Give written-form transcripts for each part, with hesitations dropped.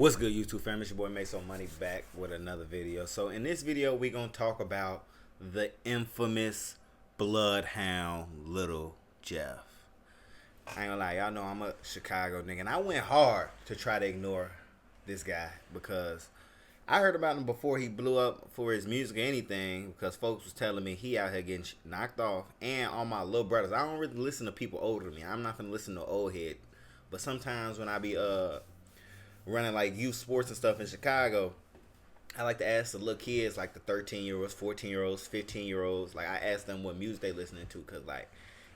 What's good, YouTube fam? It's your boy MasoMoney back with another video. So in this video, we're going to talk about the infamous Bloodhound Lil Jeff. I ain't gonna lie, y'all know I'm a Chicago nigga, and I went hard to try to ignore this guy because I heard about him before he blew up for his music or anything, because folks was telling me he out here getting knocked off. And all my little brothers, I don't really listen to people older than me. I'm not gonna listen to old head. But sometimes when I be running like youth sports and stuff in Chicago, I like to ask the little kids, like the 13-year-olds, 14-year-olds, 15-year-olds, like I ask them what music they listening to, because like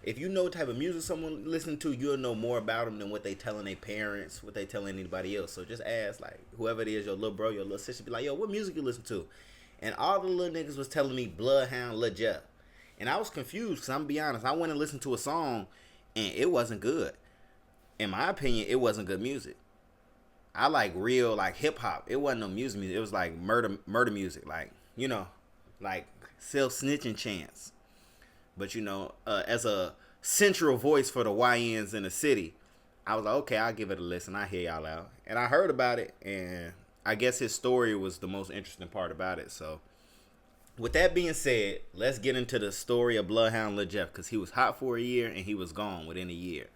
if you know what type of music someone listening to, you'll know more about them than what they telling their parents, what they telling anybody else. So just ask like whoever it is, your little bro, your little sister, be like, yo, what music you listen to? And all the little niggas was telling me Bloodhound Lil Jeff. And I was confused, because I'm gonna be honest, I went and listened to a song and it wasn't good. In my opinion, it wasn't good music. I like real, like hip hop. It wasn't no music. It was like murder music, like, you know, like self-snitching chants. But you know, as a central voice for the YNs in the city, I was like, okay, I'll give it a listen. I hear y'all out, and I heard about it, and I guess his story was the most interesting part about it. So, with that being said, let's get into the story of Bloodhound Lil Jeff, because he was hot for a year and he was gone within a year.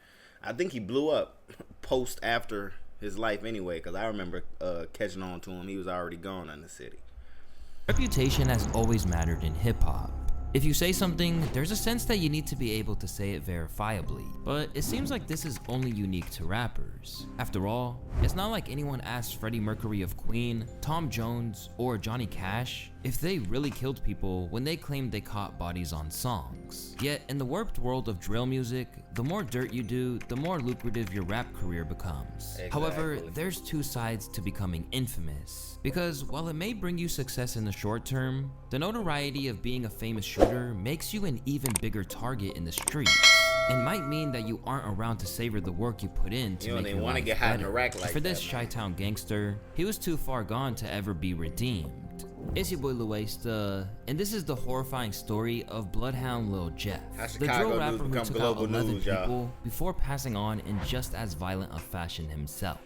I think he blew up post after his life anyway, because I remember catching on to him. He was already gone in the city. Reputation has always mattered in hip-hop. If you say something, there's a sense that you need to be able to say it verifiably, but it seems like this is only unique to rappers. After all, it's not like anyone asked Freddie Mercury of Queen, Tom Jones, or Johnny Cash if they really killed people when they claimed they caught bodies on songs. Yet, in the warped world of drill music, the more dirt you do, the more lucrative your rap career becomes. Exactly. However, there's two sides to becoming infamous, because while it may bring you success in the short term, the notoriety of being a famous shooter makes you an even bigger target in the streets. It might mean that you aren't around to savor the work you put in to make your life get hot in better. the rack like For this that, Chi-Town gangster, he was too far gone to ever be redeemed. It's your boy Luesta, and this is the horrifying story of Bloodhound Lil Jeff, the drill rapper who took out 11 people before passing on in just as violent a fashion himself.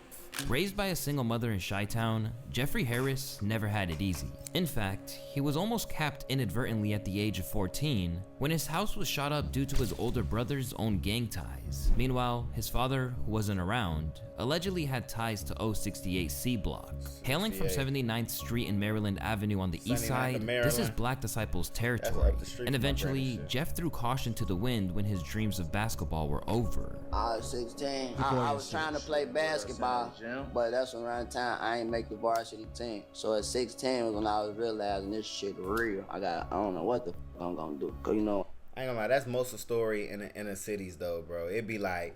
Raised by a single mother in Chi-Town, Jeffrey Harris never had it easy. In fact, he was almost capped inadvertently at the age of 14 when his house was shot up due to his older brother's own gang ties. Meanwhile, his father, who wasn't around, allegedly had ties to 068 C Block. Hailing from 79th Street and Maryland Avenue on the east side, this is Black Disciples territory. And eventually, Jeff threw caution to the wind when his dreams of basketball were over. I was 16. I was trying to play basketball, but that's around the time I ain't make the varsity team. So at 16 was when I was realizing this shit real. I don't know what the I'm gonna do, cause you know. I ain't gonna lie, that's most of the story in the cities though, bro. It'd be like,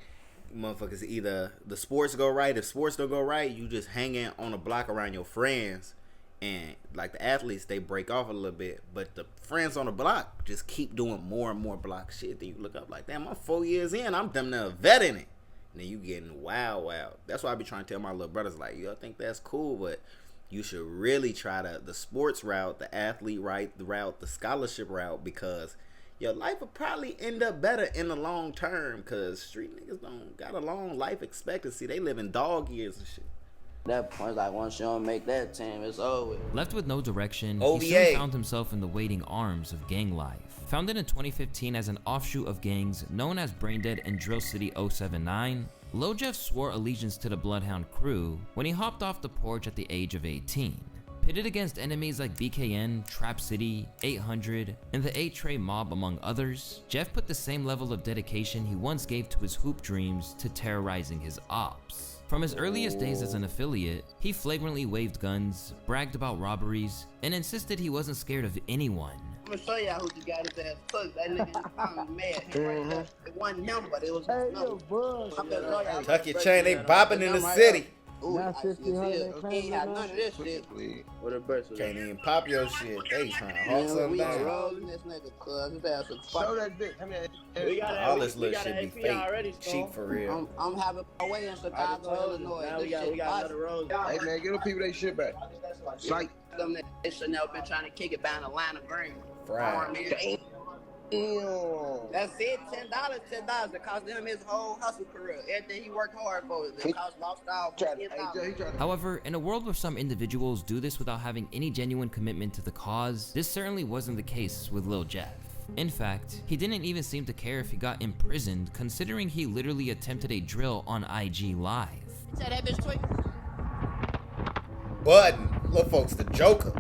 motherfuckers, either the sports go right. If sports don't go right, you just hanging on a block around your friends, and like the athletes, they break off a little bit, but the friends on the block just keep doing more and more block shit. Then you look up like, damn, I'm 4 years in, I'm damn near a vet in it. And then you getting wild. That's why I be trying to tell my little brothers, like, yo, I think that's cool, but you should really try the sports route, the athlete route, the scholarship route, because your life will probably end up better in the long term, because street niggas don't got a long life expectancy. They live in dog years and shit. That point, like, once you don't make that team, it's over. Left with no direction, OVA. He soon found himself in the waiting arms of gang life. Founded in 2015 as an offshoot of gangs known as Braindead and Drill City 079, Lil Jeff swore allegiance to the Bloodhound crew when he hopped off the porch at the age of 18. Pitted against enemies like BKN, Trap City, 800, and the 8-Tray Mob among others, Jeff put the same level of dedication he once gave to his hoop dreams to terrorizing his ops. From his earliest days as an affiliate, he flagrantly waved guns, bragged about robberies, and insisted he wasn't scared of anyone. I'm gonna show y'all who just got his ass cooked. That nigga found me mad. It wasn't him, but it was another. Tuck your chain, they bopping in the city. Ooh, he ain't had none of this shit. What a burst. Can't even pop your shit. They trying to hold something down. Rolling this nigga, cuz his ass was fucking. Show that bitch. All this little shit be fake, cheap for real. I'm having my way in Chicago, Illinois. Now we got another road. Hey man, give them people they shit back. Psych. They should never been trying to kick it down the line of green. Right. Ew. That's it, $10. It cost him his whole hustle career. Everything he worked hard for, it cost lost out. However, in a world where some individuals do this without having any genuine commitment to the cause, this certainly wasn't the case with Lil Jeff. In fact, he didn't even seem to care if he got imprisoned, considering he literally attempted a drill on IG Live. That bitch tweak. Button, little folks, the Joker.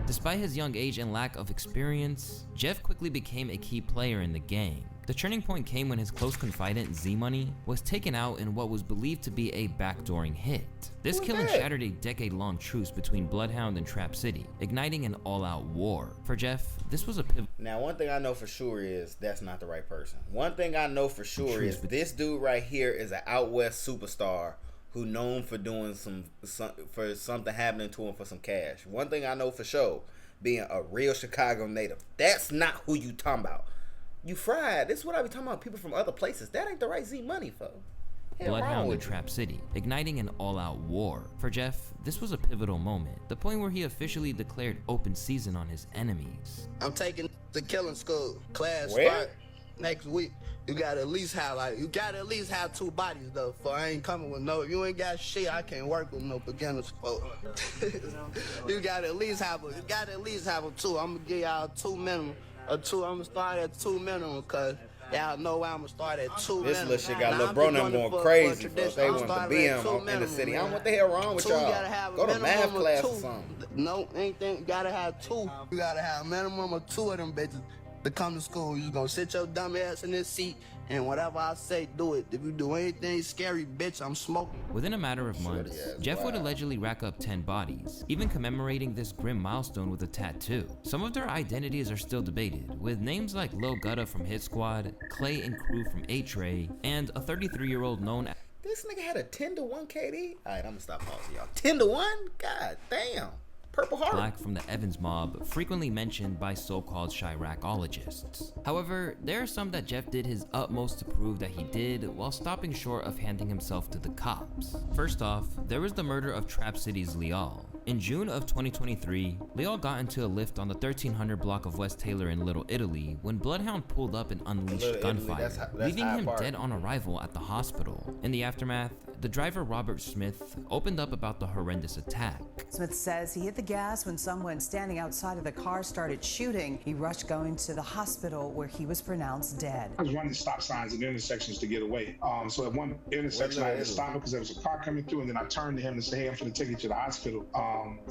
Despite his young age and lack of experience, Jeff quickly became a key player in the gang. The turning point came when his close confidant Z-Money was taken out in what was believed to be a backdooring hit. This killing shattered a decade-long truce between Bloodhound and Trap City, igniting an all-out war. For Jeff, this was a pivot. Now, one thing I know for sure is that's not the right person. One thing I know for sure is this dude right here is an out west superstar who known for doing for something happening to him for some cash. One thing I know for sure, being a real Chicago native, that's not who you talking about. You fried. This is what I be talking about. People from other places. That ain't the right Z-Money, folks. Bloodhound and Trap City, igniting an all-out war. For Jeff, this was a pivotal moment, the point where he officially declared open season on his enemies. I'm taking the killing school class Where? start next week. You gotta at least have 2 bodies though. For I ain't coming with no. If you ain't got shit, I can't work with no beginners, folks. You gotta at least have a 2. I'm gonna give y'all 2 minimum. I'm gonna start at 2 minimum, cause y'all know where I'm gonna start at 2 minimum. This little shit got little bro them going crazy. They want the BM in the city. I don't know what the hell wrong with y'all. Go to math class or something. No, anything. You gotta have 2. You gotta have a minimum of 2 of them bitches to come to school. You gonna sit your dumb ass in this seat, and whatever I say, do it. If you do anything scary, bitch, I'm smoking. Within a matter of months, Jeff would allegedly rack up 10 bodies, even commemorating this grim milestone with a tattoo. Some of their identities are still debated, with names like Lil Gutta from Hit Squad, Clay and Crew from 8-Tray, and a 33-year-old known as... This nigga had a 10-1 KD? Alright, I'm gonna stop pausing, y'all. 10-1? God damn. Purple Heart. Black from the Evans mob, frequently mentioned by so-called Chiracologists. However, there are some that Jeff did his utmost to prove that he did, while stopping short of handing himself to the cops. First off, there was the murder of Trap City's Lil. In June of 2023, Lil got into a lift on the 1300 block of West Taylor in Little Italy when Bloodhound pulled up and unleashed gunfire, leaving him dead on arrival at the hospital. In the aftermath, the driver Robert Smith opened up about the horrendous attack. Smith says he hit the gas when someone standing outside of the car started shooting. He rushed going to the hospital where he was pronounced dead. I was running stop signs and intersections to get away. So at one intersection, I had to stop because there was a car coming through, and then I turned to him and said, "Hey, I'm going to take you to the hospital."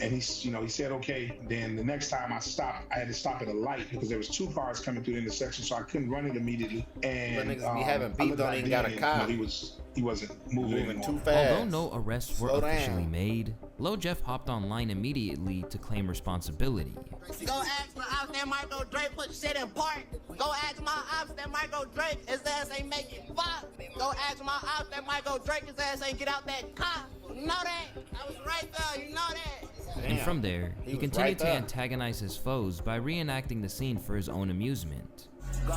And he said, "Okay." Then the next time I stopped, I had to stop at a light because there was 2 cars coming through the intersection, so I couldn't run it immediately. And niggas be having beef, don't even got a car. He wasn't moving too fast. Although no arrests were officially made, Lil Jeff hopped online immediately to claim responsibility. Go ask my ops that Marco Drake put shit in park. Go ask my ops that Marco Drake his ass ain't making fuck. Go ask my ops that Marco Drake his ass ain't get out that car. You know that? I was right there, you know that? Damn. And from there, he continued to antagonize his foes by reenacting the scene for his own amusement. Go,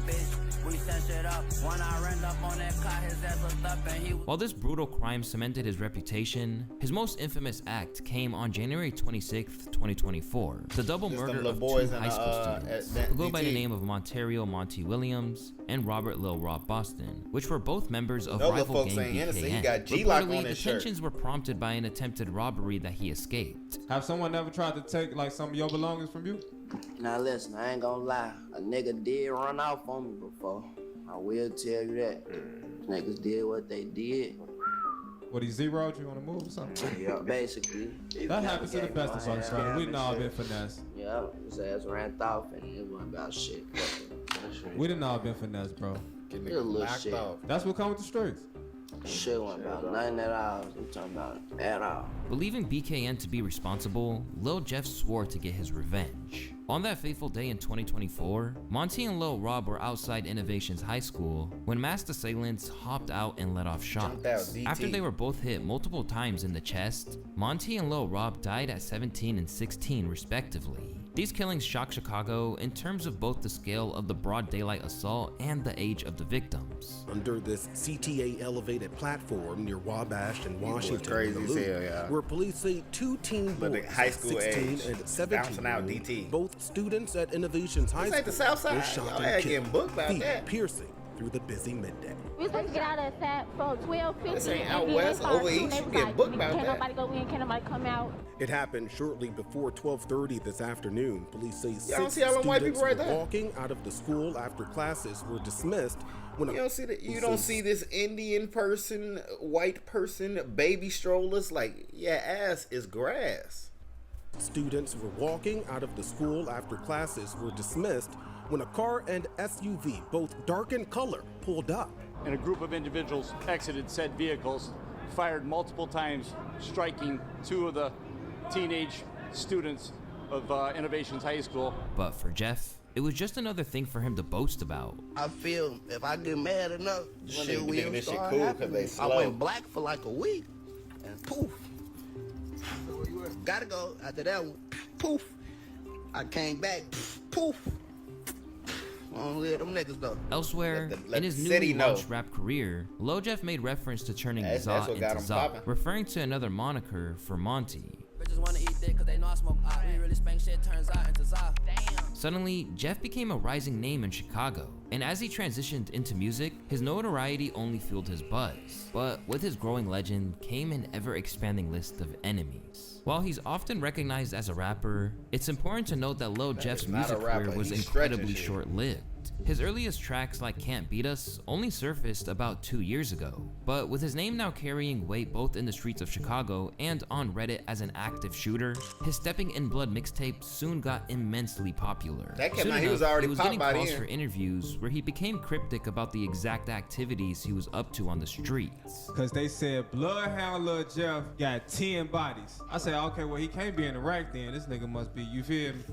bitch, we set shit up. When I ran up on that car, his ass was up and he... While this brutal crime cemented his reputation, his most infamous act came on January 26th, 2024. The double murder of 2 high school students who go by the name of Montario Monty Williams and Robert Lil Rob Boston, which were both members of rival gang BKN. Reportedly, the tensions were prompted by an attempted robbery that he escaped. Have someone ever tried to take like some of your belongings from you? Now listen, I ain't gonna lie. A nigga did run off on me before. I will tell you that. Niggas did what they did. What, he zeroed you on the move or something? Yeah, basically. That happens to the best of us, right? We done all been finessed. Yeah, his ass ran off and it wasn't about shit. We done all been finessed, bro. Get a little shit. That's what comes with the streets. Shit wasn't about nothing at all. I'm talking about at all. Believing BKN to be responsible, Lil Jeff swore to get his revenge. On that fateful day in 2024, Monty and Lil Rob were outside Innovations High School when masked assailants hopped out and let off shots. After they were both hit multiple times in the chest, Monty and Lil Rob died at 17 and 16 respectively. These killings shocked Chicago in terms of both the scale of the broad daylight assault and the age of the victims. Under this CTA elevated platform near Wabash and Washington, crazy as hell, yeah. where police say 2 teen boys, high school 16 age, and 17, out DT. both students at Innovations High School, the South Side. were shot Y'all and getting booked about feet that. piercing through the busy midday. We supposed to get out of that from 12:50. This ain't out west, over east. You get booked about can't that. Nobody go in, can't nobody come out. It happened shortly before 12:30 this afternoon. Police say Y'all don't 6 see all them white students people right were there? walking out of the school after classes were dismissed. When You don't see that. You don't see this Indian person, white person, baby strollers. Like, yeah, ass is grass. Students were walking out of the school after classes were dismissed when a car and SUV, both dark in color, pulled up. And a group of individuals exited said vehicles, fired multiple times, striking 2 of the teenage students of Innovations High School. But for Jeff, it was just another thing for him to boast about. I feel if I get mad enough, when Shit, it nigga, will this shit start cool 'cause happening, they I slow. went black for like a week, and poof. Gotta go. After that one, poof. I came back, poof. I don't let them niggas though. Elsewhere, let in his the newly city know. launched rap career, Lil Jeff made reference to turning That's Za what got into him Za, poppin'. referring to another moniker for Monty. Bitches wanna eat dick cause they know I smoke out. We really spank shit, turns out into Za. Damn. Suddenly, Jeff became a rising name in Chicago, and as he transitioned into music, his notoriety only fueled his buzz. But with his growing legend came an ever-expanding list of enemies. While he's often recognized as a rapper, it's important to note that Lil Jeff's is not a music rapper, career was he's stretching incredibly shit. short-lived. His earliest tracks like Can't Beat Us only surfaced about 2 years ago, but with his name now carrying weight both in the streets of Chicago and on Reddit as an active shooter, his Stepping in Blood mixtape soon got immensely popular. That came Soon out, he enough, was already he was popped getting by calls then. for interviews where he became cryptic about the exact activities he was up to on the streets. Cause they said Bloodhound Lil Jeff got 10 bodies. I said, okay, well he can't be in the rack then. This nigga must be, you feel me?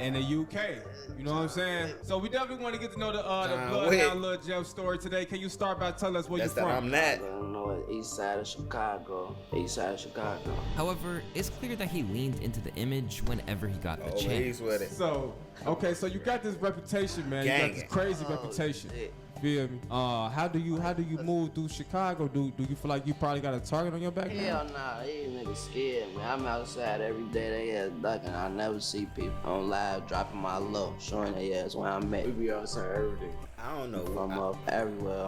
In the UK. You know what I'm saying? So we definitely want to get to know the Bloodhound Lil Jeff story today. Can you start by telling us where you're from? I'm that. I don't know, east side of Chicago. East side of Chicago. However, it's clear that he leaned into the image whenever he got the chance. He's with it. So, okay, so you got this reputation, man. You got this crazy reputation. Shit. Feel me? How do you move through Chicago? Do you feel like you probably got a target on your back? Hell nah, these niggas scared me. I'm outside every day, they ass ducking. I never see people on live dropping my low, showing their ass where I'm at. We be outside every day. I don't know. I'm up everywhere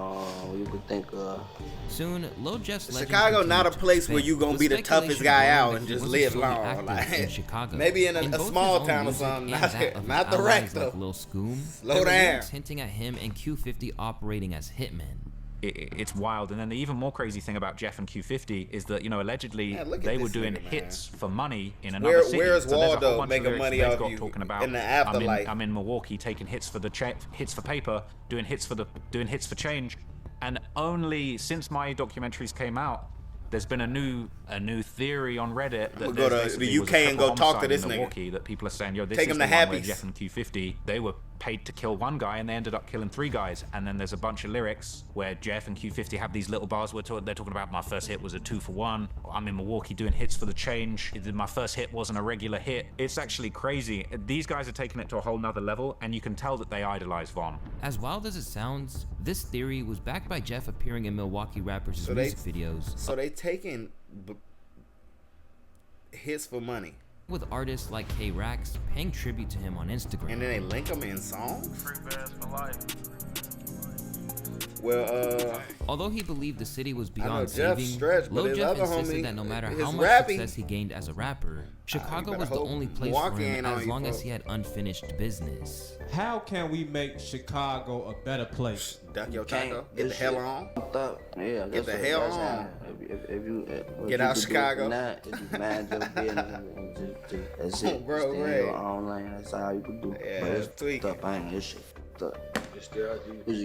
you could think of. Soon, Lil Jeff's legend Chicago not a continued to place where expand, you gonna with be the toughest guy speculation out growing and that he just wasn't live solely long. active in Like Chicago. maybe in both a his small own town or music something, and that of not his the rack allies though. like Lil Scoom, Slow there were down. lyrics hinting at him and Q50 operating as hitmen. It's wild. And then the even more crazy thing about Jeff and Q50 is that, you know, allegedly look at they this were doing nigga, man. hits for money in another city. Where's So there's a whole Waldo bunch of making lyrics money they've off got you talking about, in the afterlife? I'm in Milwaukee taking hits for hits for paper, doing hits for change, and only since my documentaries came out, there's been a new theory on Reddit that go to the UK and go talk to this nigga. Milwaukee that people are saying, yo, this Take is him the to one where Happy's. Jeff and Q50, they were paid to kill one guy and they ended up killing 3 guys. And then there's a bunch of lyrics where Jeff and Q50 have these little bars where they're talking about my first hit was a 2 for 1. I'm in Milwaukee doing hits for the change. My first hit wasn't a regular hit. It's actually crazy. These guys are taking it to a whole nother level, and you can tell that they idolize Von. As wild as it sounds, this theory was backed by Jeff appearing in Milwaukee rappers' music videos. So they taking hits for money. With artists like K-Rax paying tribute to him on Instagram. And then they link them in songs? Well, although he believed the city was I know beyond Jeff saving, stretched, but Lil his Jeff other insisted homie, that no matter his how much rapping, success he gained as a rapper, Chicago better was the hope only place Milwaukee for him ain't on as you, long as folks. he had unfinished business. How can we make Chicago a better place? Duck your taco. Get the hell on. Yeah, Get the hell on. If Get you out could Chicago. do it not, if you mind your business and just that's it. Bro, Stay in right. your own lane. That's all you can do. Yeah, but it's tweaking. up. I ain't this shit up. You just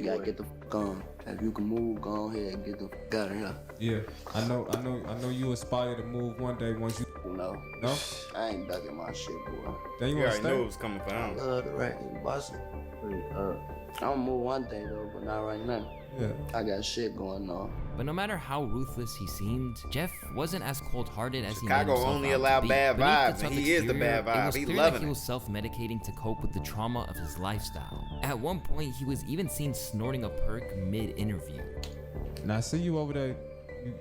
gotta get the fuck on. If you can move, go ahead and get the fuck out of here. Yeah, I know you aspire to move one day once you. No. No? I ain't ducking my shit, boy. Then you You wanna already stay? knew it was coming for him. The rack is busting. I'm gonna move one day though, but not right now. Yeah. I got shit going on. But no matter how ruthless he seemed, Jeff wasn't as cold-hearted as Chicago he made himself only out allow to be. bad Beneath vibes, the and tough he is the exterior, bad vibe. It was He clear loving that he it. was self-medicating to cope with the trauma of his lifestyle. At one point, he was even seen snorting a perk mid-interview. Now I see you over there, you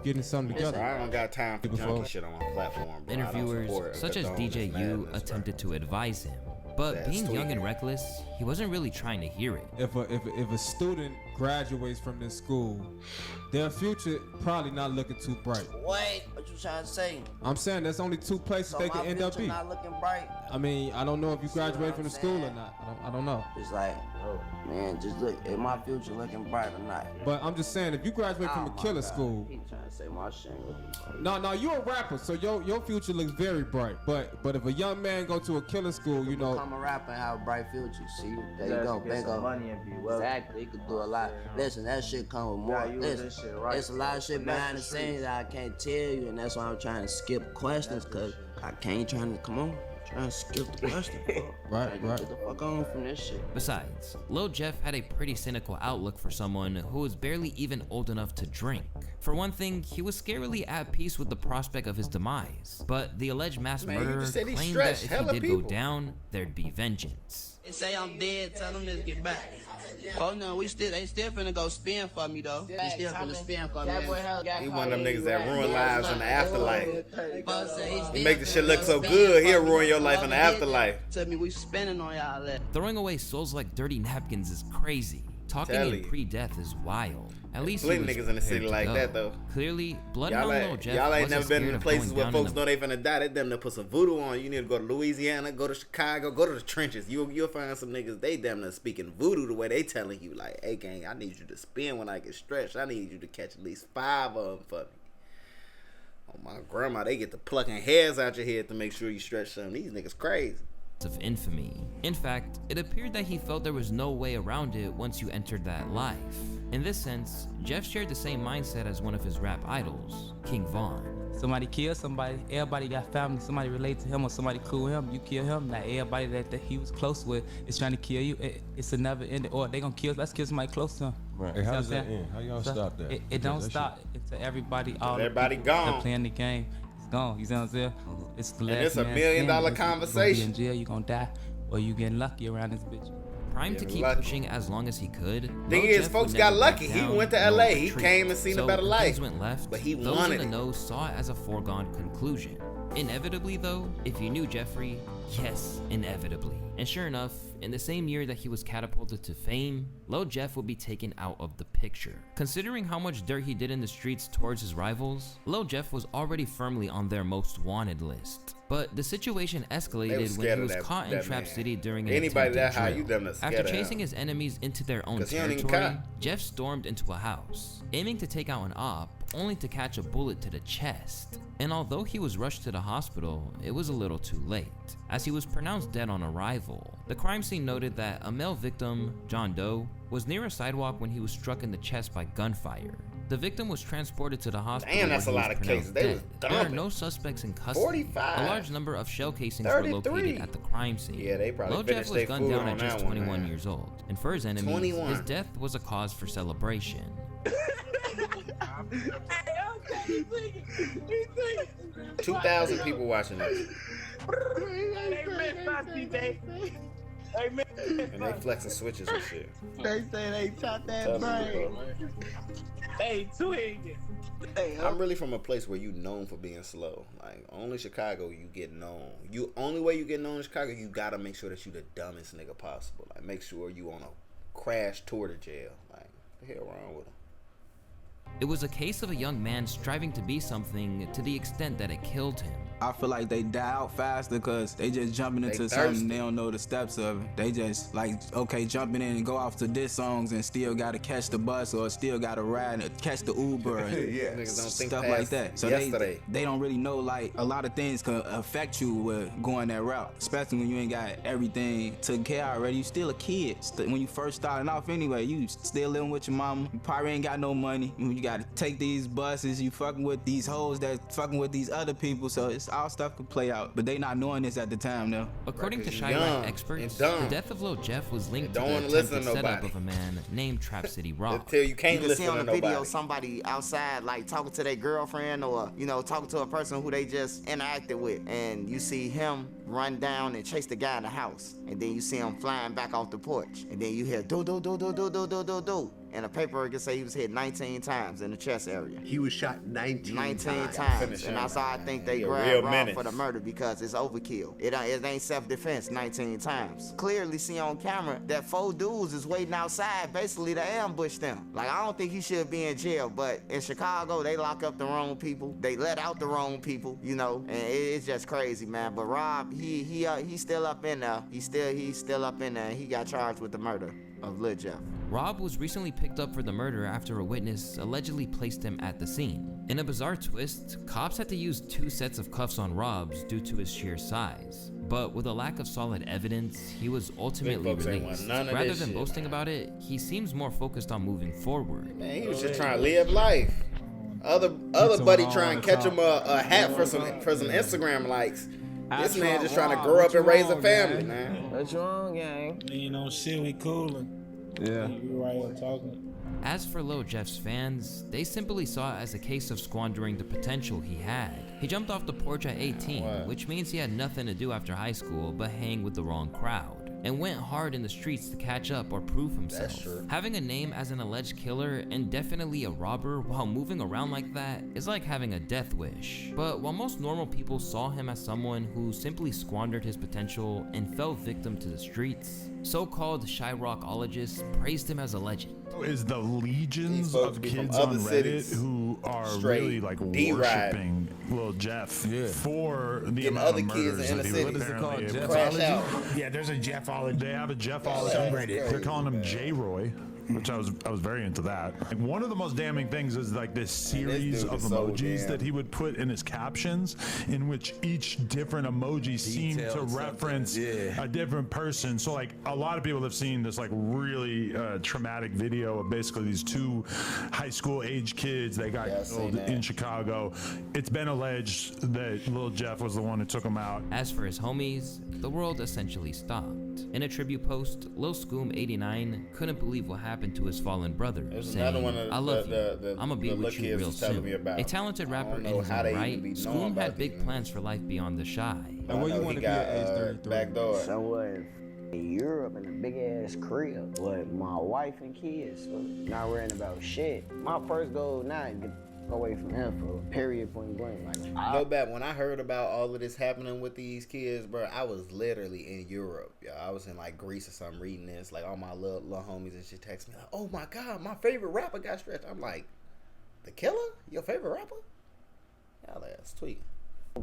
getting something together. I don't got time for junky shit on my platform, bro. Interviewers such as DJ U attempted to advise him, but being young and reckless, he wasn't really trying to hear it. If a student graduates from this school, their future probably not looking too bright. Wait, what you trying to say? I'm saying there's only two places So they can end up future in. not looking bright. I mean, I don't know if you graduate from the school or not. I don't know. It's like, man, just look, is my future looking bright or not? But I'm just saying, if you graduate from a killer school, He trying to say my shit looking bright. no, you're a rapper, so your future looks very bright. But if a young man go to a killer school, you know, Become a rapper and have a bright future. See, there you go, bingo. Money and be well. Exactly, he could do a lot. Listen, that shit come with more. Listen, there's a lot of shit behind the scenes that I can't tell you, and that's why I'm trying to skip questions, cause I can't come on. Trying to skip the question. Right. Get the fuck on from this shit. Besides, Lil Jeff had a pretty cynical outlook for someone who was barely even old enough to drink. For one thing, he was scarily at peace with the prospect of his demise, but the alleged mass murderer claimed that if he did go down, there'd be vengeance. They say I'm dead, tell them to get back. Oh no, they still finna go spin for me though. They still finna spin for me. He one of them niggas that ruin lives in the afterlife. He make the shit look so good, he'll ruin your life in the afterlife. Tell me we spinning on y'all. Throwing away souls like dirty napkins is crazy. Talking in pre-death is wild. At least he was niggas in the city like that though. Clearly, Bloodhound Lil Jeff y'all ain't never been in places where folks in know they finna die. They them to put some voodoo on. You need to go to Louisiana, go to Chicago, go to the trenches. You'll find some niggas, they damn near speaking voodoo the way they telling you, like, hey gang, I need you to spin when I get stretched. I need you to catch at least 5 of them for me. Oh my grandma, they get to plucking hairs out your head to make sure you stretch something. These niggas crazy. Of infamy. In fact, it appeared that he felt there was no way around it once you entered that life. In this sense, Jeff shared the same mindset as one of his rap idols, King Von. Somebody kill somebody, everybody got family, somebody relate to him or somebody cool him, you kill him. Now everybody that he was close with is trying to kill you. It's a never ending, or they gonna kill, let's kill somebody close to him. Right. Hey, how does that end? How y'all stop that? It don't stop. It's everybody, all everybody gone. Playing the game. Gone, you see what I'm saying? It's the last and it's $1 million conversation. You gonna be in jail, you gonna die, or you getting lucky around this bitch. Primed to keep pushing as long as he could. Thing is, folks got lucky. He went to LA. He came and seen a better life. Went left, but he those wanted in the know saw it as a foregone conclusion. Inevitably, though, if you knew Jeffrey, yes, inevitably. And sure enough, in the same year that he was catapulted to fame, Lil Jeff would be taken out of the picture. Considering how much dirt he did in the streets towards his rivals, Lil Jeff was already firmly on their most wanted list. But the situation escalated when he was caught in Trap City during an attempted drill. After chasing his enemies into their own territory, Jeff stormed into a house, aiming to take out an op, only to catch a bullet to the chest. And although he was rushed to the hospital, it was a little too late, as he was pronounced dead on arrival. The crime scene noted that a male victim, John Doe, was near a sidewalk when he was struck in the chest by gunfire. The victim was transported to the hospital. Damn, that's a lot of cases. They was dumping. There are no suspects in custody. 45. A large number of shell casings were located at the crime scene. Yeah, they probably Lil Jeff was gunned down at just 21 years old, and for his enemies, his death was a cause for celebration. 2,000 people watching this. And they flexing switches and shit. They say they chop that brain. Hey, I'm really from a place where you known for being slow. Like, only Chicago you get known. Only way you get known in Chicago, you gotta make sure that you the dumbest nigga possible. Like, make sure you on a crash tour to jail. Like, what the hell wrong with him? It was a case of a young man striving to be something to the extent that it killed him. I feel like they die out faster because they just jumping into something they don't know the steps of it. They just like, okay, jumping in and go off to diss songs and still gotta catch the bus or still gotta ride and catch the Uber and stuff like that. So they don't really know, like, a lot of things can affect you with going that route, especially when you ain't got everything taken care of already. You still a kid when you first starting off anyway. You still living with your mama. You probably ain't got no money. You gotta take these buses. You fucking with these hoes that fucking with these other people. So it's all stuff could play out, but they not knowing this at the time though. According to Chirac experts, the death of Lil Jeff was linked to the attempted setup of a man named Trap City Rob. You can see on the video somebody outside like talking to their girlfriend or, you know, talking to a person who they just interacted with, and you see him run down and chase the guy in the house, and then you see him flying back off the porch, and then you hear do do do do do do do do do. And the paperwork can say he was hit 19 times in the chest area. He was shot 19 times. And that's how I think they grabbed Rob for the murder, because it's overkill. It ain't self-defense 19 times. Clearly see on camera that 4 dudes is waiting outside basically to ambush them. Like, I don't think he should be in jail, but in Chicago, they lock up the wrong people. They let out the wrong people, you know, and it's just crazy, man. But Rob, he's still up in there. He's still up in there, and he got charged with the murder of Lil Jeff. Rob was recently picked up for the murder after a witness allegedly placed him at the scene. In a bizarre twist, cops had to use 2 sets of cuffs on Rob's due to his sheer size. But with a lack of solid evidence, he was ultimately released. Rather than boasting about it, he seems more focused on moving forward. Man, he was just trying to live life. Other buddy trying to catch him a hat for some Instagram likes. This man just trying to grow up and raise a family, man. What's wrong, gang? You know, shit, we coolin'. Yeah. We right here talking. As for Lil Jeff's fans, they simply saw it as a case of squandering the potential he had. He jumped off the porch at 18, which means he had nothing to do after high school but hang with the wrong crowd, and went hard in the streets to catch up or prove himself. That's true. Having a name as an alleged killer and definitely a robber while moving around like that is like having a death wish. But while most normal people saw him as someone who simply squandered his potential and fell victim to the streets, so-called Chirocologists praised him as a legend. Is the legions of kids on Reddit who are really like worshiping Lil Jeff for the amount of murders that he was apparently able to. Yeah, there's a Jeffology. They have a Jeffology on Reddit. They're calling him J-Roy, which I was very into that. And one of the most damning things is like this series of emojis that he would put in his captions, in which each different emoji seemed to reference a different person. So like a lot of people have seen this like really traumatic video of basically these 2 high school age kids that got killed in Chicago. It's been alleged that Lil Jeff was the one who took them out. As for his homies, the world essentially stopped. In a tribute post, Lil Scoom89 couldn't believe what happened to his fallen brother, saying, I love you, I'ma be with you real soon. A talented rapper in his own right, Scoom had big plans for life beyond the shy. And where you want to be at age 33? Backdoor. Somewhere in Europe in a big ass crib with my wife and kids, so not worrying about shit. My first goal now is get away from him for period, point blank. Like, Go back when I heard about all of this happening with these kids, bro. I was literally in Europe. Yeah, I was in like Greece or something reading this. Like all my little homies and shit text me like, "Oh my god, my favorite rapper got stretched." I'm like, "The Killer? Your favorite rapper?" Y'all ass tweet.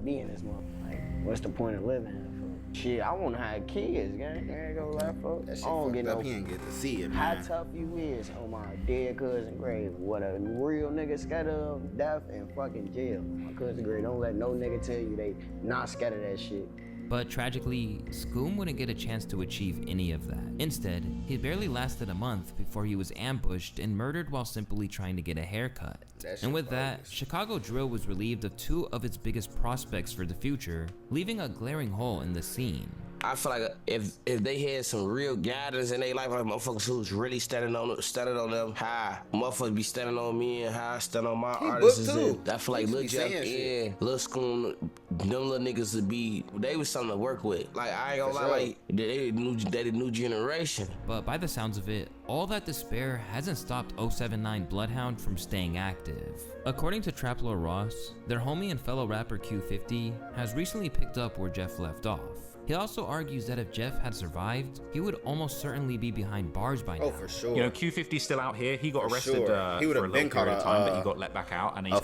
Be in this motherfucker. Like, what's the point of living here for? Shit, I want to have kids, gang. There ain't gonna lie, folks. That shit I don't get no. He ain't get to see it, How man. tough you is on my dead cousin grave. What a real nigga scared of death and fucking jail. My cousin grave, don't let no nigga tell you they not scared of that shit. But tragically, Scoom wouldn't get a chance to achieve any of that. Instead, he barely lasted a month before he was ambushed and murdered while simply trying to get a haircut. And with that, Chicago Drill was relieved of 2 of its biggest prospects for the future, leaving a glaring hole in the scene. I feel like if they had some real guidance in their life, like motherfuckers who's really standing on them high, motherfuckers be standing on me and how I stand on my artists. And I feel like Lil Jeff and Lil Scoom, them little niggas they was something to work with. Like I ain't gonna lie, like they the new generation. But by the sounds of it, all that despair hasn't stopped 079 Bloodhound from staying active. According to Trap Lord Ross, their homie and fellow rapper Q50 has recently picked up where Jeff left off. He also argues that if Jeff had survived, he would almost certainly be behind bars by now. Oh, for sure. You know, Q50's still out here. He got arrested He for a little period of time, but he got let back out, and he's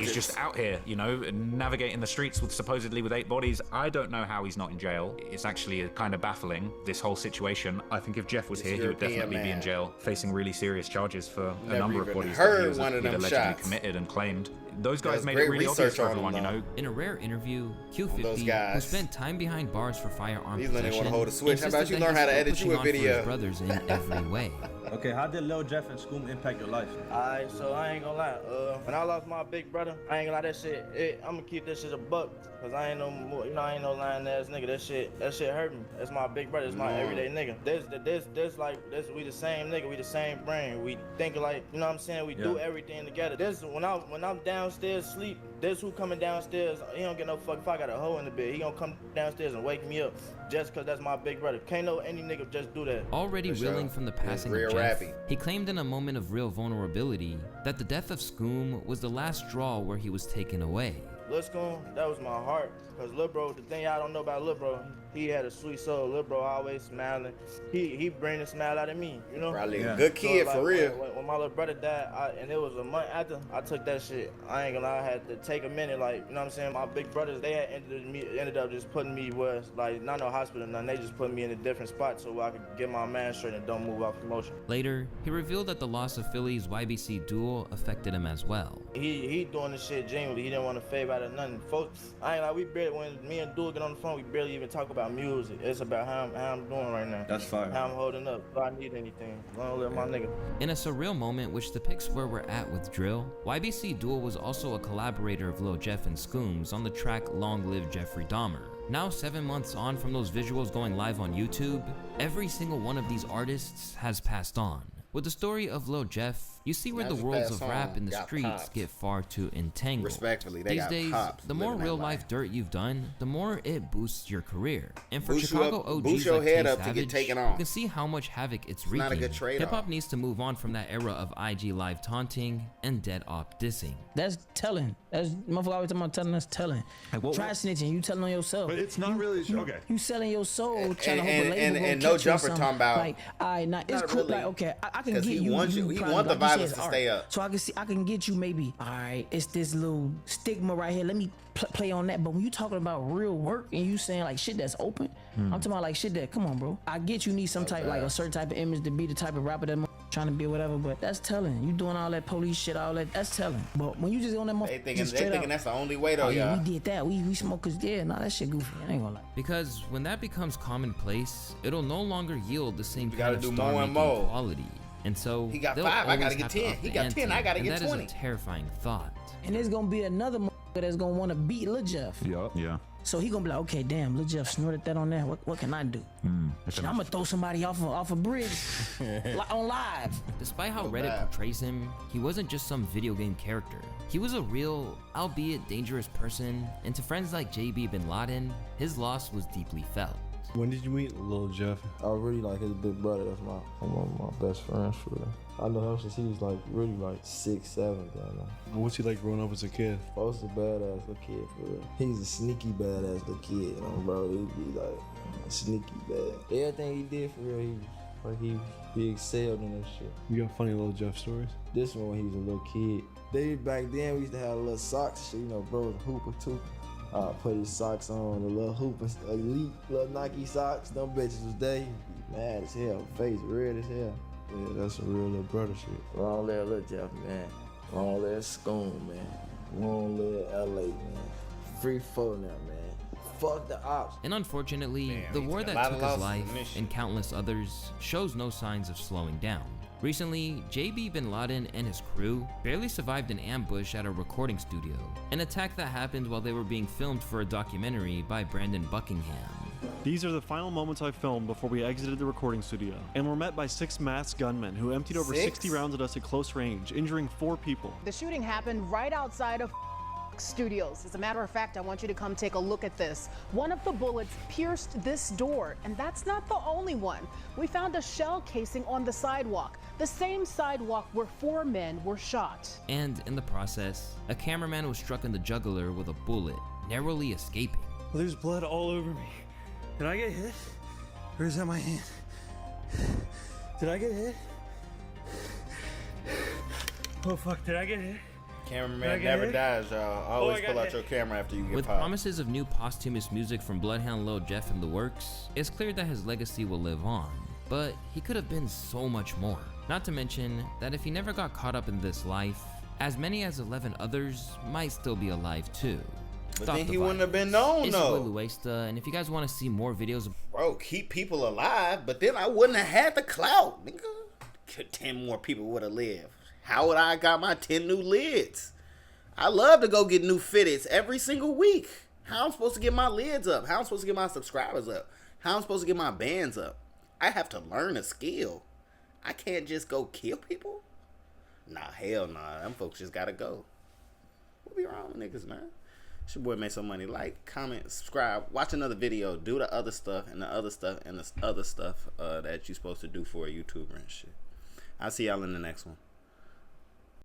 he's just out here, you know, navigating the streets with supposedly with 8 bodies. I don't know how he's not in jail. It's actually kind of baffling, this whole situation. I think if Jeff was here, he would definitely be in jail, facing really serious charges for a number of bodies that he was allegedly committed and claimed. Those guys made it really obvious for everyone, you know. In a rare interview, Q50, who spent time behind bars for firearm possession, hold a switch. How about you learn how to edit you a video? His brothers in every way. Okay, how did Lil Jeff and Scoom impact your life? Alright, so I ain't gonna lie. When I lost my big brother, I ain't gonna lie, that shit, I'm gonna keep this shit a buck. Cause I ain't no more, I ain't no lying ass nigga. That shit hurt me. That's my big brother. It's my everyday nigga. This we the same nigga. We the same brain. We think like, you know what I'm saying? We do everything together. This when I'm downstairs sleep. This who coming downstairs. He don't get no fuck if I got a hole in the bed. He gonna come downstairs and wake me up just cause that's my big brother. Can't no any nigga just do that. Already reeling from the passing of Jeff, he claimed in a moment of real vulnerability that the death of Scoom was the last straw where he was taken away. Lil Scoom, that was my heart. Cause Lil Bro, the thing y'all don't know about Lil Bro, he had a sweet soul. Lil Bro always smiling. He bring a smile out of me, you know? Probably a good kid, so, like, for real. When my little brother died, and it was a month after, I took that shit. I ain't gonna lie, I had to take a minute, like, you know what I'm saying? My big brothers, they had ended up just putting me where, like, not no hospital, nothing. They just put me in a different spot so I could get my mind straight and don't move off emotion. Later, he revealed that the loss of Philly's YBC duel affected him as well. He doing this shit genuinely. He didn't want to fade out of nothing. Folks, I ain't like, we barely, when me and Duel get on the phone, we barely even talk about music. It's about how I'm doing right now. That's fire. How I'm holding up. If I need anything, long live my nigga. In a surreal moment which depicts where we're at with drill, YBC Duel was also a collaborator of Lil Jeff and Scooms on the track Long Live Jeffrey Dahmer. Now 7 months on from those visuals going live on YouTube, every single one of these artists has passed on. With the story of Lil Jeff, you see where the worlds of rap and the streets get far too entangled. Respectfully, they These got days, pops the more real life dirt you've done, the more it boosts your career. And for Boost Chicago up, OGs boost your like head Tay up to Savage, get taken you off. can see how much havoc it's Not a wreaking. good trade-off. Hip-hop needs to move on from that era of IG live taunting and dead op dissing. That's telling. That's motherfucker always talking about telling. That's telling. Try snitching. You telling on yourself. But it's not really okay. You selling your soul, trying to hope a label and gonna no catch you or jumper something. talking about. Like, alright, it's cool. Like, okay, I can get he you. wants you. He want the violence to stay up. So I can get you maybe. Alright, it's this little stigma right here. Let me play on that. But when you talking about real work and you saying like shit that's open, I'm talking about like shit that. Come on, bro. I get you need some type like a certain type of image to be the type of rapper that trying to be whatever, but that's telling. You doing all that police shit, all that, that's telling. But when you just on that motherfucker, they thinking that's the only way though, yeah. We did that. We smokers, yeah. Nah, that shit goofy. I ain't gonna lie. Because when that becomes commonplace, it'll no longer yield the same kind of do star more and making more. quality. And so he got they'll 5, I gotta always get have to 10. up He the got 10, I gotta ante, get and 20. That is a terrifying thought. And there's gonna be another motherfucker that's gonna want to beat Lil Jeff. Yeah. So he gonna be like, okay, damn, Lil Jeff snorted that on there. What can I do? Shit, I'm gonna throw somebody off a bridge on live. Despite how Reddit portrays him, he wasn't just some video game character. He was a real, albeit dangerous person, and to friends like JB Bin Laden, his loss was deeply felt. When did you meet Lil Jeff? I really like his big brother. That's my best friend for real. I know him since he was like really like 6, 7. What's he like growing up as a kid? I was a badass little kid for real. He's a sneaky badass little kid, you know, bro. He'd be like sneaky bad. Everything he did for real, he excelled in that shit. You got funny Lil Jeff stories? This one when he was a little kid. Back then we used to have little socks shit, you know, bro was a hooper too. Put his socks on, the little hooper, elite little Nike socks. Them bitches was there. He'd be mad as hell, face red as hell. Yeah, that's some real little brother shit. Long live Lil Jeff, man. Long live Scoom, man. Long live LA, man. Free for now, man. Fuck the ops. And unfortunately, the war that took his life and countless others shows no signs of slowing down. Recently, JB Bin Laden and his crew barely survived an ambush at a recording studio, an attack that happened while they were being filmed for a documentary by Brandon Buckingham. These are the final moments I filmed before we exited the recording studio, and were met by 6 masked gunmen who emptied over 60 rounds at us at close range, injuring 4 people. The shooting happened right outside of Studios. As a matter of fact, I want you to come take a look at this. One of the bullets pierced this door, and that's not the only one. We found a shell casing on the sidewalk, the same sidewalk where 4 men were shot. And in the process, a cameraman was struck in the jugular with a bullet, narrowly escaping. Well, there's blood all over me. Did I get hit? Or is that my hand? Did I get hit? Oh fuck, did I get hit? Cameraman never dies, y'all. Always pull out your camera after you get With popped. promises of new posthumous music from Bloodhound Lil Jeff in the works, it's clear that his legacy will live on. But he could have been so much more. Not to mention that if he never got caught up in this life, as many as 11 others might still be alive too. But then he wouldn't have been known though. It's Luesta, and if you guys want to see more videos, bro, keep people alive, but then I wouldn't have had the clout, nigga. 10 more people would have lived. How would I got my 10 new lids? I love to go get new fitteds every single week. How I'm supposed to get my lids up? How I'm supposed to get my subscribers up? How I'm supposed to get my bands up? I have to learn a skill. I can't just go kill people. Nah, hell nah. Them folks just gotta go. What be wrong with niggas, man? It's your boy MasoMoney. Like, comment, subscribe, watch another video, do the other stuff and the other stuff and the other stuff that you're supposed to do for a YouTuber and shit. I'll see y'all in the next one.